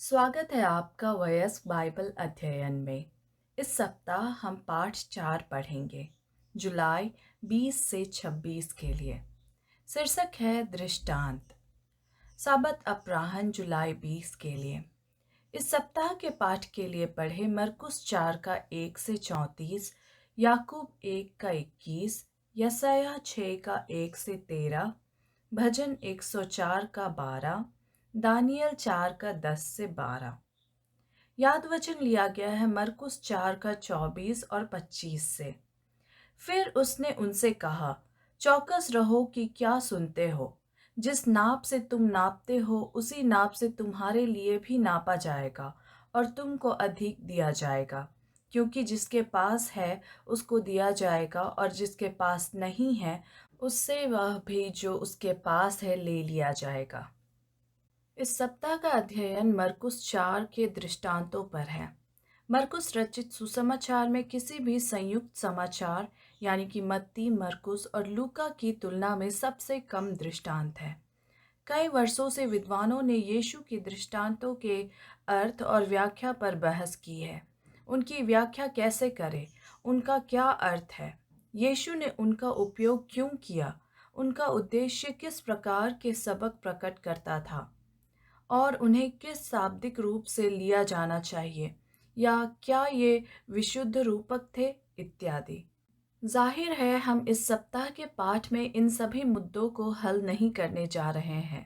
स्वागत है आपका वयस्क बाइबल अध्ययन में। इस सप्ताह हम पाठ 4 पढ़ेंगे, जुलाई 20 से 26 के लिए। शीर्षक है दृष्टांत। साबत अपराह्न जुलाई 20 के लिए। इस सप्ताह के पाठ के लिए पढ़े मरकुस 4 का 1 से 34, याकूब 1 का 21, यशायाह 6 का 1 से 13, भजन 104 का 12, दानियल 4 का 10 से 12। याद वचन लिया गया है मरकुस 4 का 24 और 25 से। फिर उसने उनसे कहा, चौकस रहो कि क्या सुनते हो। जिस नाप से तुम नापते हो उसी नाप से तुम्हारे लिए भी नापा जाएगा और तुमको अधिक दिया जाएगा। क्योंकि जिसके पास है उसको दिया जाएगा और जिसके पास नहीं है उससे वह भी जो उसके पास है ले लिया जाएगा। इस सप्ताह का अध्ययन मरकुस 4 के दृष्टांतों पर है। मरकुस रचित सुसमाचार में किसी भी संयुक्त समाचार यानी कि मत्ती, मरकुस और लूका की तुलना में सबसे कम दृष्टांत है। कई वर्षों से विद्वानों ने यीशु के दृष्टांतों के अर्थ और व्याख्या पर बहस की है। उनकी व्याख्या कैसे करें, उनका क्या अर्थ है, यीशु ने उनका उपयोग क्यों किया, उनका उद्देश्य किस प्रकार के सबक प्रकट करता था और उन्हें किस शाब्दिक रूप से लिया जाना चाहिए या क्या ये विशुद्ध रूपक थे इत्यादि। जाहिर है हम इस सप्ताह के पाठ में इन सभी मुद्दों को हल नहीं करने जा रहे हैं।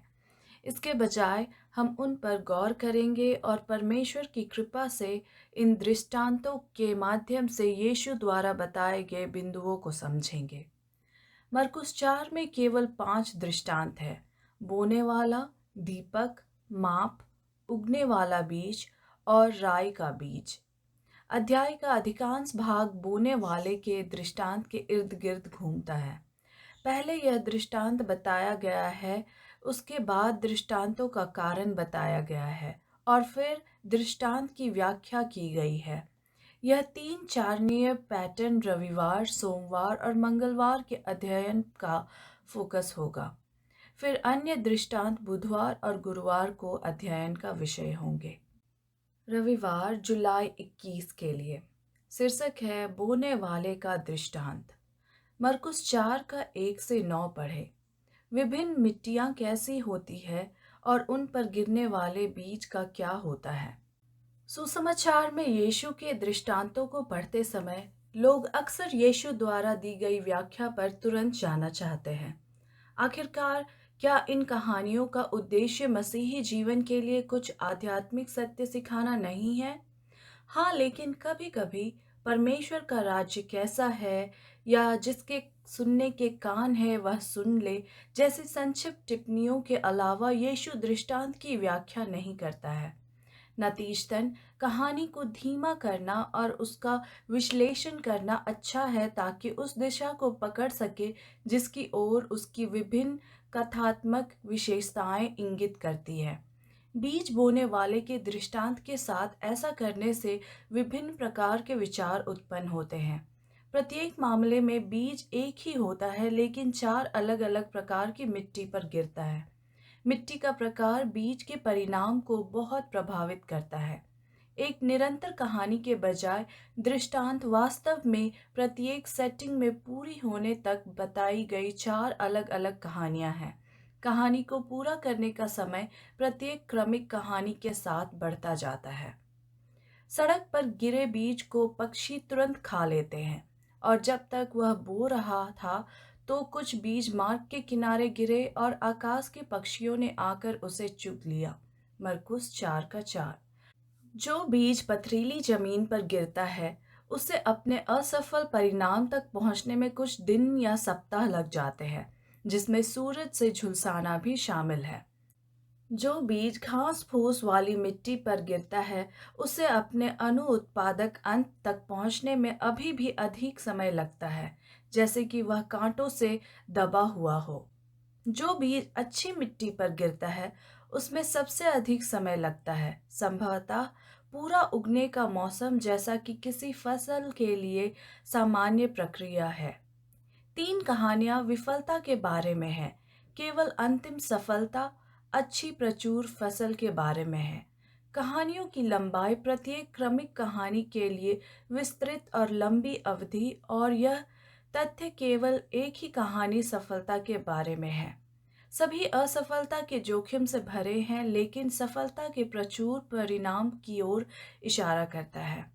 इसके बजाय हम उन पर गौर करेंगे और परमेश्वर की कृपा से इन दृष्टांतों के माध्यम से यीशु द्वारा बताए गए बिंदुओं को समझेंगे। मरकुस 4 में केवल 5 दृष्टांत है: बोने वाला, दीपक, माप, उगने वाला बीज और राई का बीज। अध्याय का अधिकांश भाग बोने वाले के दृष्टांत के इर्द गिर्द घूमता है। पहले यह दृष्टांत बताया गया है, उसके बाद दृष्टांतों का कारण बताया गया है और फिर दृष्टांत की व्याख्या की गई है। यह 3 चारणीय पैटर्न रविवार, सोमवार और मंगलवार के अध्ययन का फोकस होगा। फिर अन्य दृष्टांत बुधवार और गुरुवार को अध्ययन का विषय होंगे। रविवार जुलाई 21 के लिए शीर्षक है बोने वाले का दृष्टांत। मरकुस 4 का 1 से 9 पढ़े। विभिन्न मिट्टियाँ कैसी होती है और उन पर गिरने वाले बीज का क्या होता है। सुसमाचार में यीशु के दृष्टांतों को पढ़ते समय लोग अक्सर यीशु द्वारा दी गई व्याख्या पर तुरंत जाना चाहते हैं। आखिरकार क्या इन कहानियों का उद्देश्य मसीही जीवन के लिए कुछ आध्यात्मिक सत्य सिखाना नहीं है? हाँ, लेकिन कभी-कभी परमेश्वर का राज्य कैसा है या जिसके सुनने के कान है वह सुन ले जैसी संक्षिप्त टिप्पणियों के अलावा यीशु दृष्टांत की व्याख्या नहीं करता है। नतीजतन कहानी को धीमा करना और उसका विश्लेषण करना अच्छा है ताकि उस दिशा को पकड़ सके जिसकी ओर उसकी विभिन्न कथात्मक विशेषताएं इंगित करती है। बीज बोने वाले के दृष्टांत के साथ ऐसा करने से विभिन्न प्रकार के विचार उत्पन्न होते हैं। प्रत्येक मामले में बीज एक ही होता है लेकिन 4 अलग-अलग प्रकार की मिट्टी पर गिरता है। मिट्टी का प्रकार बीज के परिणाम को बहुत प्रभावित करता है। एक निरंतर कहानी के बजाय दृष्टांत वास्तव में प्रत्येक सेटिंग में पूरी होने तक बताई गई 4 अलग-अलग कहानियां हैं। कहानी को पूरा करने का समय प्रत्येक क्रमिक कहानी के साथ बढ़ता जाता है। सड़क पर गिरे बीज को पक्षी तुरंत खा लेते हैं और जब तक वह बो रहा था तो कुछ बीज मार्ग के किनारे गिरे और आकाश के पक्षियों ने आकर उसे चुग लिया। मरकुस 4 का 4। जो बीज पथरीली जमीन पर गिरता है उसे अपने असफल परिणाम तक पहुंचने में कुछ दिन या सप्ताह लग जाते हैं, जिसमें सूरज से झुलसाना भी शामिल है। जो बीज घास फूस वाली मिट्टी पर गिरता है उसे अपने अनुत्पादक अंत तक पहुंचने में अभी भी अधिक समय लगता है, जैसे कि वह कांटों से दबा हुआ हो। जो बीज अच्छी मिट्टी पर गिरता है उसमें सबसे अधिक समय लगता है, संभवतः पूरा उगने का मौसम, जैसा कि किसी फसल के लिए सामान्य प्रक्रिया है। 3 कहानियां विफलता के बारे में हैं, केवल अंतिम सफलता अच्छी प्रचुर फसल के बारे में है। कहानियों की लंबाई प्रत्येक क्रमिक कहानी के लिए विस्तृत और लंबी अवधि, और यह तथ्य केवल एक ही कहानी सफलता के बारे में है। सभी असफलता के जोखिम से भरे हैं, लेकिन सफलता के प्रचुर परिणाम की ओर इशारा करता है।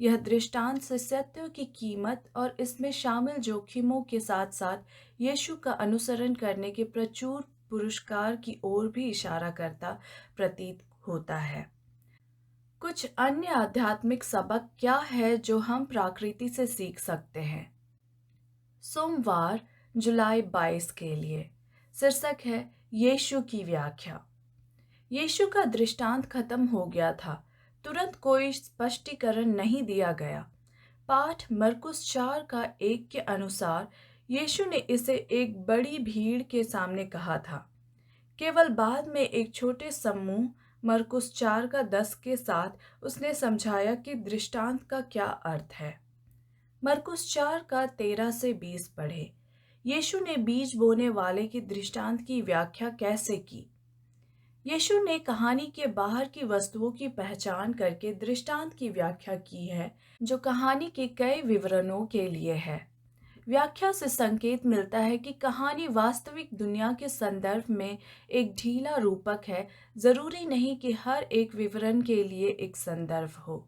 यह दृष्टांत से सत्यों की कीमत और इसमें शामिल जोखिमों के साथ साथ यीशु का अनुसरण करने के प्रचुर पुरस्कार की ओर भी इशारा करता प्रतीत होता है। कुछ अन्य आध्यात्मिक सबक क्या है जो हम प्रकृति से सीख सकते हैं? सोमवार, जुलाई 22 के लिए शीर्षक है यीशु की व्याख्या। यीशु का दृष्टांत खत्म हो गया था। तुरंत कोई स्पष्टीकरण नहीं दिया गया। पाठ मरकुस 4 का 1 के अनुसार यीशु ने इसे एक बड़ी भीड़ के सामने कहा था। केवल बाद में एक छोटे समूह मरकुस 4 का 10 के साथ उसने समझाया कि दृष्टांत का क्या अर्थ है। मरकुस 4 का 13 से 20 पढ़े। यीशु ने बीज बोने वाले के दृष्टांत की व्याख्या कैसे की? यीशु ने कहानी के बाहर की वस्तुओं की पहचान करके दृष्टांत की व्याख्या की है, जो कहानी के कई विवरणों के लिए है। व्याख्या से संकेत मिलता है कि कहानी वास्तविक दुनिया के संदर्भ में एक ढीला रूपक है, जरूरी नहीं कि हर एक विवरण के लिए एक संदर्भ हो।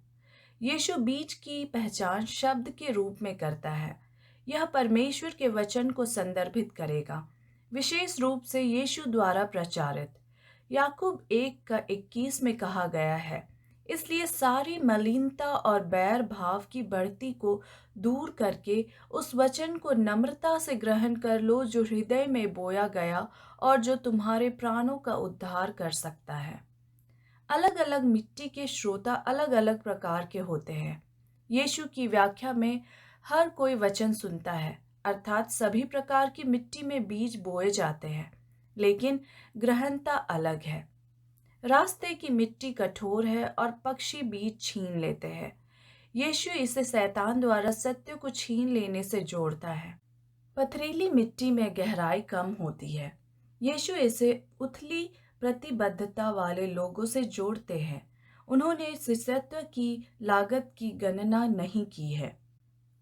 यीशु बीज की पहचान शब्द के रूप में करता है। यह परमेश्वर के वचन को संदर्भित करेगा, विशेष रूप से यीशु द्वारा प्रचारित। याकूब 1 का 21 में कहा गया है, इसलिए सारी मलिनता और बैर भाव की बढ़ती को दूर करके उस वचन को नम्रता से ग्रहण कर लो जो हृदय में बोया गया और जो तुम्हारे प्राणों का उद्धार कर सकता है। अलग अलग मिट्टी के श्रोता अलग अलग प्रकार के होते हैं। यीशु की व्याख्या में हर कोई वचन सुनता है, अर्थात सभी प्रकार की मिट्टी में बीज बोए जाते हैं, लेकिन ग्रहणता अलग है। रास्ते की मिट्टी कठोर है और पक्षी बीज छीन लेते हैं। यीशु इसे शैतान द्वारा सत्य को छीन लेने से जोड़ता है। पथरीली मिट्टी में गहराई कम होती है। यीशु इसे उथली प्रतिबद्धता वाले लोगों से जोड़ते हैं। उन्होंने शिष्यत्व की लागत की गणना नहीं की है।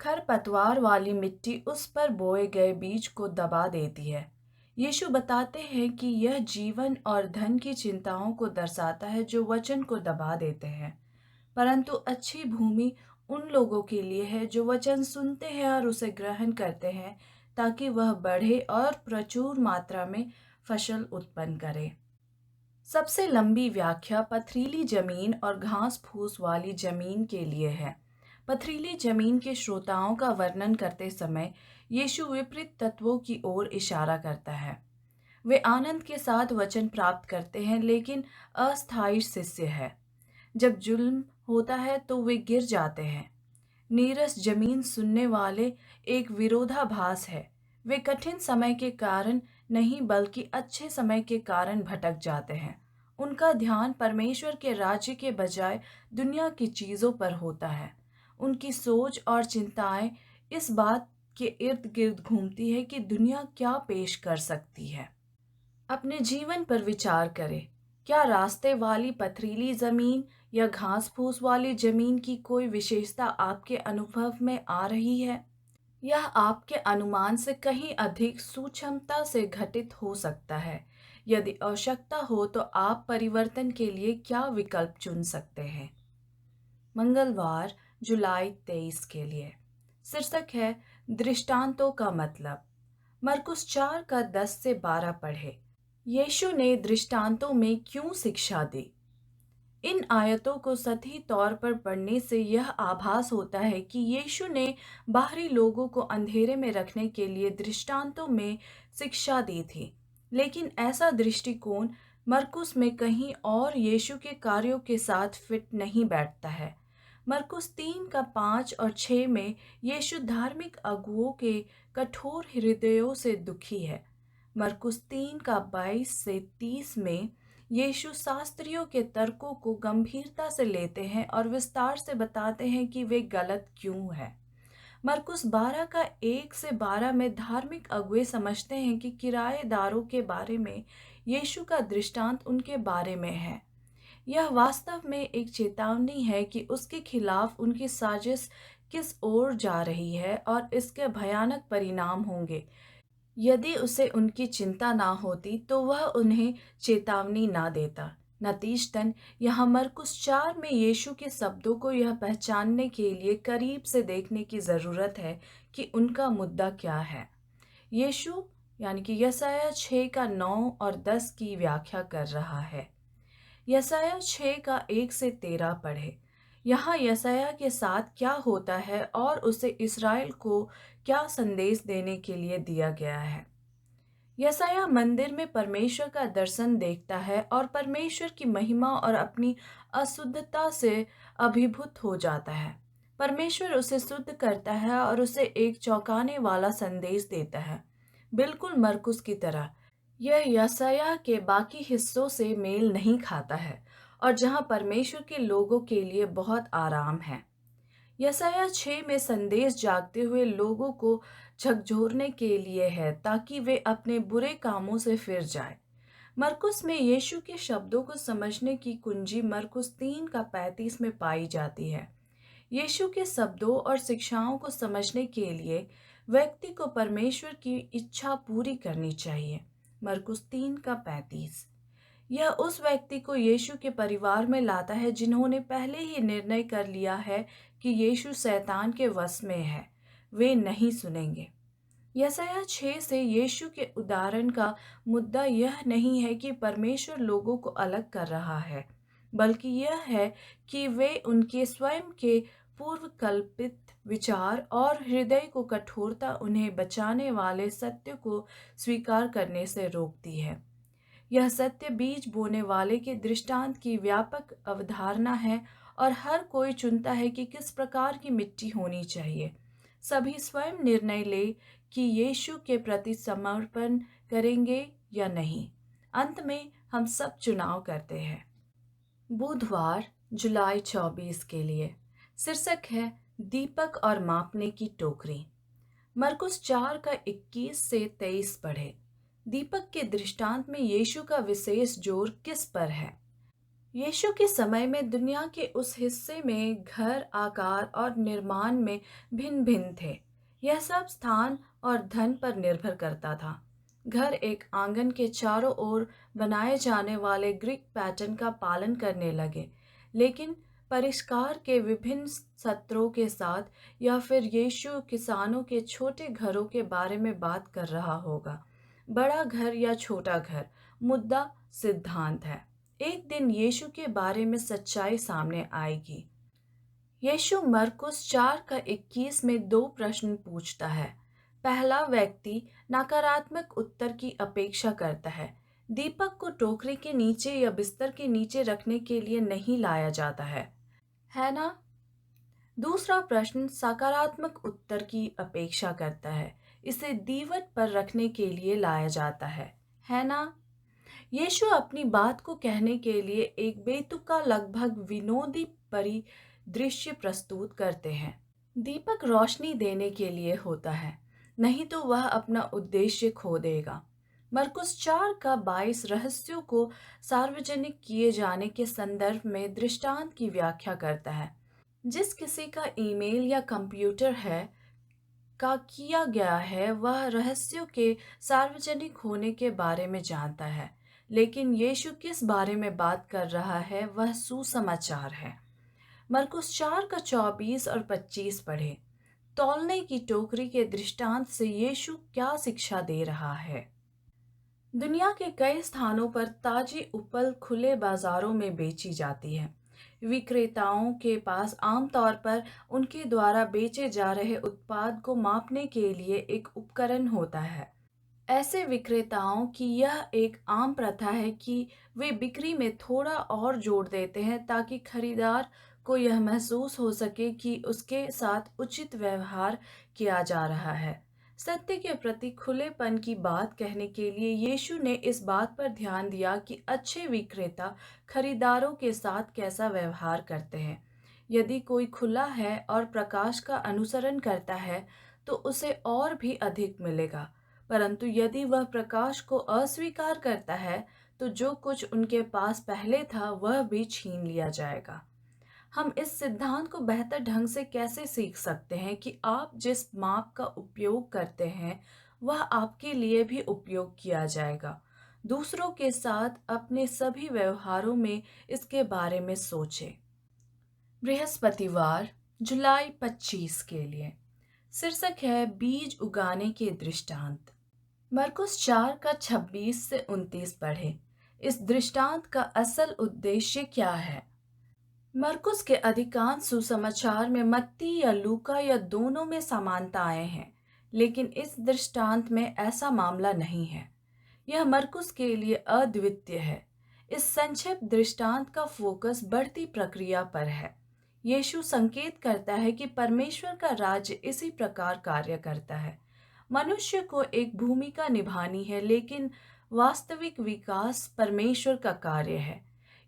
खरपतवार वाली मिट्टी उस पर बोए गए बीज को दबा देती है। यीशु बताते हैं कि यह जीवन और धन की चिंताओं को दर्शाता है जो वचन को दबा देते हैं, परंतु अच्छी भूमि उन लोगों के लिए है जो वचन सुनते हैं और उसे ग्रहण करते हैं, ताकि वह बढ़े और प्रचुर मात्रा में फसल उत्पन्न करे। सबसे लंबी व्याख्या पथरीली जमीन और घास फूस वाली जमीन के लिए है। पथरीली जमीन के श्रोताओं का वर्णन करते समय यीशु विपरीत तत्वों की ओर इशारा करता है। वे आनंद के साथ वचन प्राप्त करते हैं, लेकिन अस्थायी शिष्य है। जब जुल्म होता है तो वे गिर जाते हैं। नीरस जमीन सुनने वाले एक विरोधाभास है। वे कठिन समय के कारण नहीं बल्कि अच्छे समय के कारण भटक जाते हैं। उनका ध्यान परमेश्वर के राज्य के बजाय दुनिया की चीज़ों पर होता है। उनकी सोच और चिंताएं इस बात के इर्द गिर्द घूमती है कि दुनिया क्या पेश कर सकती है। अपने जीवन पर विचार करें। क्या रास्ते वाली पथरीली जमीन या घास फूस वाली जमीन की कोई विशेषता आपके अनुभव में आ रही है? यह आपके अनुमान से कहीं अधिक सूक्ष्मता से घटित हो सकता है। यदि आवश्यकता हो तो आप परिवर्तन के लिए क्या विकल्प चुन सकते हैं? मंगलवार, जुलाई 23 के लिए शीर्षक है दृष्टांतों का मतलब। मरकुस 4 का 10 से 12 पढ़े। यीशु ने दृष्टांतों में क्यों शिक्षा दी? इन आयतों को सही तौर पर पढ़ने से यह आभास होता है कि यीशु ने बाहरी लोगों को अंधेरे में रखने के लिए दृष्टांतों में शिक्षा दी थी, लेकिन ऐसा दृष्टिकोण मरकुस में कहीं और यीशु के कार्यों के साथ फिट नहीं बैठता है। मरकुस 3 का 5 और 6 में यीशु धार्मिक अगुओं के कठोर हृदयों से दुखी है। मरकुस 3 का 22 से 30 में यीशु शास्त्रियों के तर्कों को गंभीरता से लेते हैं और विस्तार से बताते हैं कि वे गलत क्यों हैं। मरकुस 12 का 1 से 12 में धार्मिक अगुए समझते हैं कि किराएदारों के बारे में यीशु का दृष्टांत उनके बारे में है। यह वास्तव में एक चेतावनी है कि उसके खिलाफ उनकी साजिश किस ओर जा रही है और इसके भयानक परिणाम होंगे। यदि उसे उनकी चिंता ना होती तो वह उन्हें चेतावनी ना देता। नतीजतन यहाँ मरकुस 4 में यीशु के शब्दों को यह पहचानने के लिए करीब से देखने की ज़रूरत है कि उनका मुद्दा क्या है। यीशु यानी कि यशायाह 6 का 9 और 10 की व्याख्या कर रहा है। यशायाह 6 का 1 से 13 पढ़े। यहाँ यशायाह के साथ क्या होता है और उसे इस्राएल को क्या संदेश देने के लिए दिया गया है। यशायाह मंदिर में परमेश्वर का दर्शन देखता है और परमेश्वर की महिमा और अपनी अशुद्धता से अभिभूत हो जाता है। परमेश्वर उसे शुद्ध करता है और उसे एक चौंकाने वाला संदेश देता है, बिल्कुल मरकुस की तरह। यह यशायाह के बाकी हिस्सों से मेल नहीं खाता है और जहाँ परमेश्वर के लोगों के लिए बहुत आराम है। यशायाह 6 में संदेश जागते हुए लोगों को झकझोरने के लिए है ताकि वे अपने बुरे कामों से फिर जाएं। मरकुस में यीशु के शब्दों को समझने की कुंजी मरकुस 3 का 35 में पाई जाती है। यीशु के शब्दों और शिक्षाओं को समझने के लिए व्यक्ति को परमेश्वर की इच्छा पूरी करनी चाहिए। मरकुस 3 का 35। यह उस व्यक्ति को यीशु के परिवार में लाता है जिन्होंने पहले ही निर्णय कर लिया है कि यीशु शैतान के वश में है। वे नहीं सुनेंगे। यशायाह 6 से यीशु के उदाहरण का मुद्दा यह नहीं है कि परमेश्वर लोगों को अलग कर रहा है, बल्कि यह है कि वे उनके स्वयं के पूर्व कल्पित विचार और हृदय को कठोरता उन्हें बचाने वाले सत्य को स्वीकार करने से रोकती है। यह सत्य बीज बोने वाले के दृष्टांत की व्यापक अवधारणा है और हर कोई चुनता है कि किस प्रकार की मिट्टी होनी चाहिए। सभी स्वयं निर्णय ले कि यीशु के प्रति समर्पण करेंगे या नहीं। अंत में हम सब चुनाव करते हैं। बुधवार जुलाई 24 के लिए शीर्षक है दीपक और मापने की टोकरी। मरकुस 4 का 21 से 23 पढ़े। दीपक के दृष्टांत में यीशु का विशेष जोर किस पर है? यीशु के समय में दुनिया के उस हिस्से में घर आकार और निर्माण में भिन्न भिन्न थे। यह सब स्थान और धन पर निर्भर करता था। घर एक आंगन के चारों ओर बनाए जाने वाले ग्रीक पैटर्न का पालन करने लगे, लेकिन परिष्कार के विभिन्न सत्रों के साथ, या फिर यीशु किसानों के छोटे घरों के बारे में बात कर रहा होगा। बड़ा घर या छोटा घर, मुद्दा सिद्धांत है। एक दिन यीशु के बारे में सच्चाई सामने आएगी। यीशु मरकुस 4 का 21 में 2 प्रश्न पूछता है। पहला व्यक्ति नकारात्मक उत्तर की अपेक्षा करता है। दीपक को टोकरी के नीचे या बिस्तर के नीचे रखने के लिए नहीं लाया जाता है ना? दूसरा प्रश्न सकारात्मक उत्तर की अपेक्षा करता है। इसे दीवट पर रखने के लिए लाया जाता है ना? यीशु अपनी बात को कहने के लिए एक बेतुका लगभग विनोदी परिदृश्य प्रस्तुत करते हैं। दीपक रोशनी देने के लिए होता है, नहीं तो वह अपना उद्देश्य खो देगा। मरकुस 4 का 22 रहस्यों को सार्वजनिक किए जाने के संदर्भ में दृष्टांत की व्याख्या करता है। जिस किसी का ईमेल या कंप्यूटर है का किया गया है, वह रहस्यों के सार्वजनिक होने के बारे में जानता है। लेकिन यीशु किस बारे में बात कर रहा है? वह सुसमाचार है। मरकुस 4 का 24 और 25 पढ़े। तौलने की टोकरी के दृष्टांत से यीशु क्या शिक्षा दे रहा है? दुनिया के कई स्थानों पर ताजी उपल खुले बाजारों में बेची जाती है। विक्रेताओं के पास आमतौर पर उनके द्वारा बेचे जा रहे उत्पाद को मापने के लिए एक उपकरण होता है। ऐसे विक्रेताओं की यह एक आम प्रथा है कि वे बिक्री में थोड़ा और जोड़ देते हैं ताकि खरीदार को यह महसूस हो सके कि उसके साथ उचित व्यवहार किया जा रहा है। सत्य के प्रति खुलेपन की बात कहने के लिए यीशु ने इस बात पर ध्यान दिया कि अच्छे विक्रेता खरीदारों के साथ कैसा व्यवहार करते हैं। यदि कोई खुला है और प्रकाश का अनुसरण करता है तो उसे और भी अधिक मिलेगा, परंतु यदि वह प्रकाश को अस्वीकार करता है तो जो कुछ उनके पास पहले था वह भी छीन लिया जाएगा। हम इस सिद्धांत को बेहतर ढंग से कैसे सीख सकते हैं कि आप जिस माप का उपयोग करते हैं वह आपके लिए भी उपयोग किया जाएगा। दूसरों के साथ अपने सभी व्यवहारों में इसके बारे में सोचें। बृहस्पतिवार जुलाई 25 के लिए शीर्षक है बीज उगाने के दृष्टांत। मरकुस 4 का 26 से 29 पढ़े। इस दृष्टांत का असल उद्देश्य क्या है? मरकुस के अधिकांश सुसमाचार में मत्ती या लूका या दोनों में समानताएं हैं, लेकिन इस दृष्टांत में ऐसा मामला नहीं है। यह मरकुस के लिए अद्वितीय है। इस संक्षिप्त दृष्टांत का फोकस बढ़ती प्रक्रिया पर है। यीशु संकेत करता है कि परमेश्वर का राज्य इसी प्रकार कार्य करता है। मनुष्य को एक भूमिका निभानी है, लेकिन वास्तविक विकास परमेश्वर का कार्य है।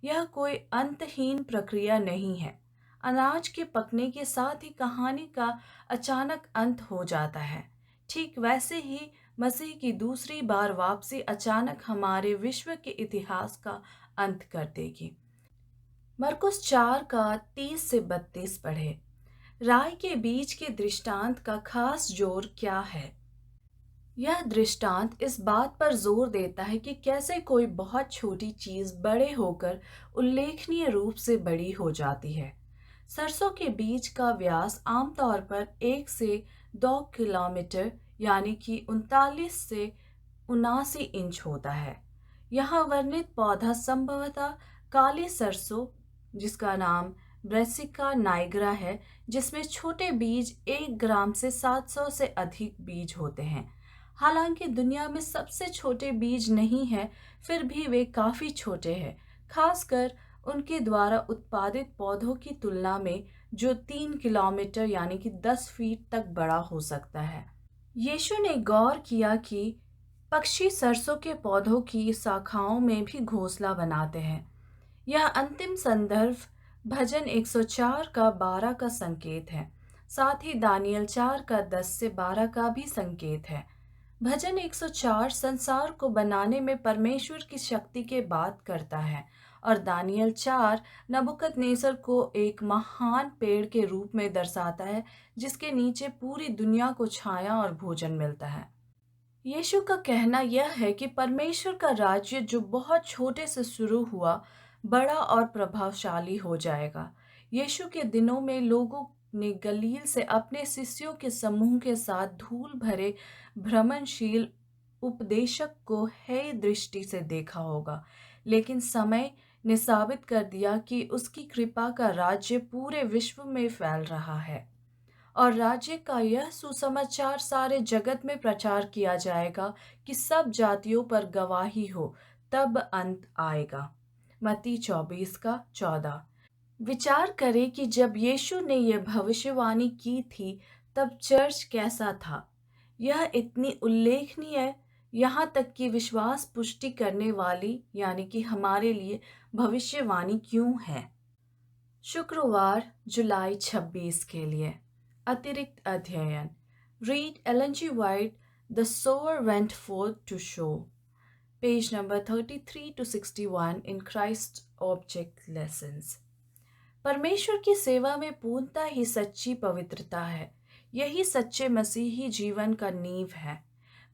यह कोई अंतहीन प्रक्रिया नहीं है। अनाज के पकने के साथ ही कहानी का अचानक अंत हो जाता है। ठीक वैसे ही मसीह की दूसरी बार वापसी अचानक हमारे विश्व के इतिहास का अंत कर देगी। मरकुस 4 का 30 से 32 पढ़े। राई के बीज के दृष्टांत का खास जोर क्या है? यह दृष्टांत इस बात पर जोर देता है कि कैसे कोई बहुत छोटी चीज बड़े होकर उल्लेखनीय रूप से बड़ी हो जाती है। सरसों के बीज का व्यास आमतौर पर 1 से 2 किलोमीटर यानी कि 39 से 79 इंच होता है। यहाँ वर्णित पौधा संभवतः काली सरसों, जिसका नाम ब्रेसिका नाइग्रा है, जिसमें छोटे बीज 1 ग्राम से 700 से अधिक बीज होते हैं। हालांकि दुनिया में सबसे छोटे बीज नहीं है, फिर भी वे काफ़ी छोटे हैं, खासकर उनके द्वारा उत्पादित पौधों की तुलना में, जो 3 किलोमीटर यानी कि 10 फीट तक बड़ा हो सकता है। यीशु ने गौर किया कि पक्षी सरसों के पौधों की शाखाओं में भी घोंसला बनाते हैं। यह अंतिम संदर्भ भजन 104 का 12 का संकेत है। साथ ही दानियल 4 का 10 से 12 का भी संकेत है। भजन 104 संसार को बनाने में परमेश्वर की शक्ति के बात करता है, और दानियल 4 नबूकदनेस्सर को एक महान पेड़ के रूप में दर्शाता है, जिसके नीचे पूरी दुनिया को छाया और भोजन मिलता है। यीशु का कहना यह है कि परमेश्वर का राज्य, जो बहुत छोटे से शुरू हुआ, बड़ा और प्रभावशाली हो जाएगा। यीशु के दिनों में लोगों ने गलील से अपने शिष्यों के समूह के साथ धूल भरे भ्रमणशील उपदेशक को हेय दृष्टि से देखा होगा, लेकिन समय ने साबित कर दिया कि उसकी कृपा का राज्य पूरे विश्व में फैल रहा है, और राज्य का यह सुसमाचार सारे जगत में प्रचार किया जाएगा कि सब जातियों पर गवाही हो, तब अंत आएगा। मत्ती 24 का 14। विचार करें कि जब यीशु ने यह भविष्यवाणी की थी तब चर्च कैसा था। यह इतनी उल्लेखनीय, यहाँ तक कि विश्वास पुष्टि करने वाली यानी कि हमारे लिए भविष्यवाणी क्यों है? शुक्रवार जुलाई 26 के लिए अतिरिक्त अध्ययन। Read Ellen G White, the sower went forth to sow, page number 33 to 61 in Christ object lessons. परमेश्वर की सेवा में पूर्णता ही सच्ची पवित्रता है। यही सच्चे मसीही जीवन का नींव है।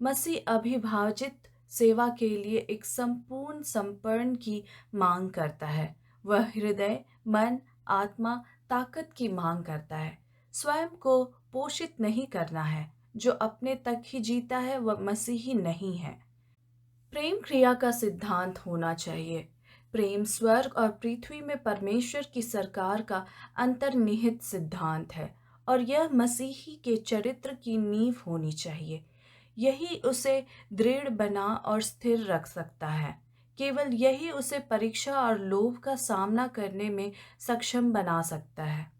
मसीह अभिभाजित सेवा के लिए एक संपूर्ण समर्पण की मांग करता है। वह हृदय, मन, आत्मा, ताकत की मांग करता है। स्वयं को पोषित नहीं करना है। जो अपने तक ही जीता है वह मसीही नहीं है। प्रेम क्रिया का सिद्धांत होना चाहिए। प्रेम स्वर्ग और पृथ्वी में परमेश्वर की सरकार का अंतर्निहित सिद्धांत है, और यह मसीही के चरित्र की नींव होनी चाहिए। यही उसे दृढ़ बना और स्थिर रख सकता है। केवल यही उसे परीक्षा और लोभ का सामना करने में सक्षम बना सकता है।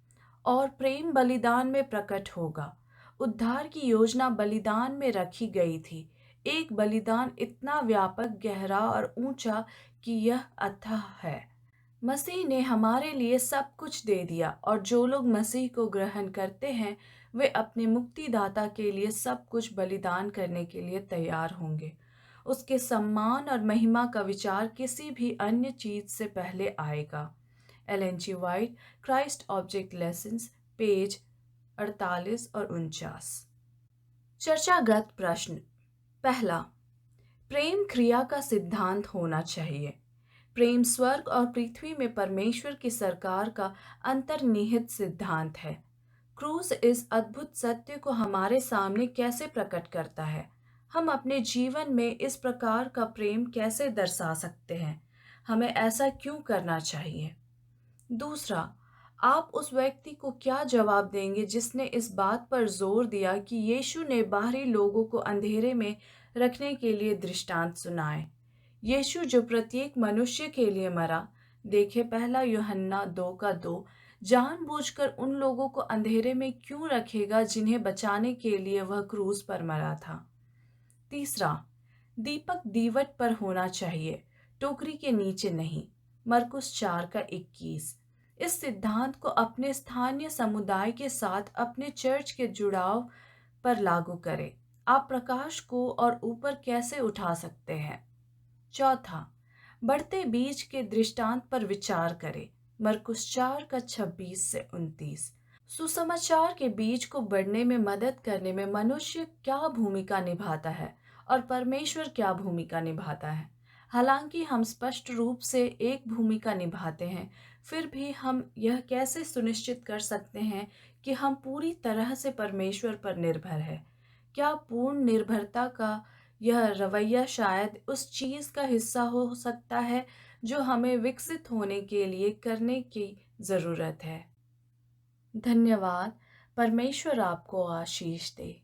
और प्रेम बलिदान में प्रकट होगा। उद्धार की योजना बलिदान में रखी गई थी। एक बलिदान इतना व्यापक, गहरा और ऊंचा कि यह अथाह है। मसीह ने हमारे लिए सब कुछ दे दिया, और जो लोग मसीह को ग्रहण करते हैं वे अपने मुक्तिदाता के लिए सब कुछ बलिदान करने के लिए तैयार होंगे। उसके सम्मान और महिमा का विचार किसी भी अन्य चीज से पहले आएगा। Ellen G White, Christ object lessons, page 48 और 49। चर्चागत प्रश्न। पहला, प्रेम क्रिया का सिद्धांत होना चाहिए। प्रेम स्वर्ग और पृथ्वी में परमेश्वर की सरकार का अंतर्निहित सिद्धांत है। क्रूस इस अद्भुत सत्य को हमारे सामने कैसे प्रकट करता है? हम अपने जीवन में इस प्रकार का प्रेम कैसे दर्शा सकते हैं? हमें ऐसा क्यों करना चाहिए? दूसरा, आप उस व्यक्ति को क्या जवाब देंगे जिसने इस बात पर जोर दिया कि यीशु ने बाहरी लोगों को अंधेरे में रखने के लिए दृष्टांत सुनाए? यीशु जो प्रत्येक मनुष्य के लिए मरा, देखे पहला यूहन्ना 2:2, जानबूझकर उन लोगों को अंधेरे में क्यों रखेगा जिन्हें बचाने के लिए वह क्रूस पर मरा था? तीसरा, दीपक दीवट पर होना चाहिए, टोकरी के नीचे नहीं। मरकुस 4:21। इस सिद्धांत को अपने स्थानीय समुदाय के साथ अपने चर्च के जुड़ाव पर लागू करें। आप प्रकाश को और ऊपर कैसे उठा सकते हैं? चौथा, बढ़ते बीज के दृष्टांत पर विचार करें। मरकुस 4:26 से 29। सुसमाचार के बीज को बढ़ने में मदद करने में मनुष्य क्या भूमिका निभाता है और परमेश्वर क्या भूमिका निभाता है? हालांकि हम स्पष्ट रूप से एक भूमिका निभाते हैं, फिर भी हम यह कैसे सुनिश्चित कर सकते हैं कि हम पूरी तरह से परमेश्वर पर निर्भर हैं? क्या पूर्ण निर्भरता का यह रवैया शायद उस चीज का हिस्सा हो सकता है जो हमें विकसित होने के लिए करने की जरूरत है? धन्यवाद। परमेश्वर आपको आशीष दे।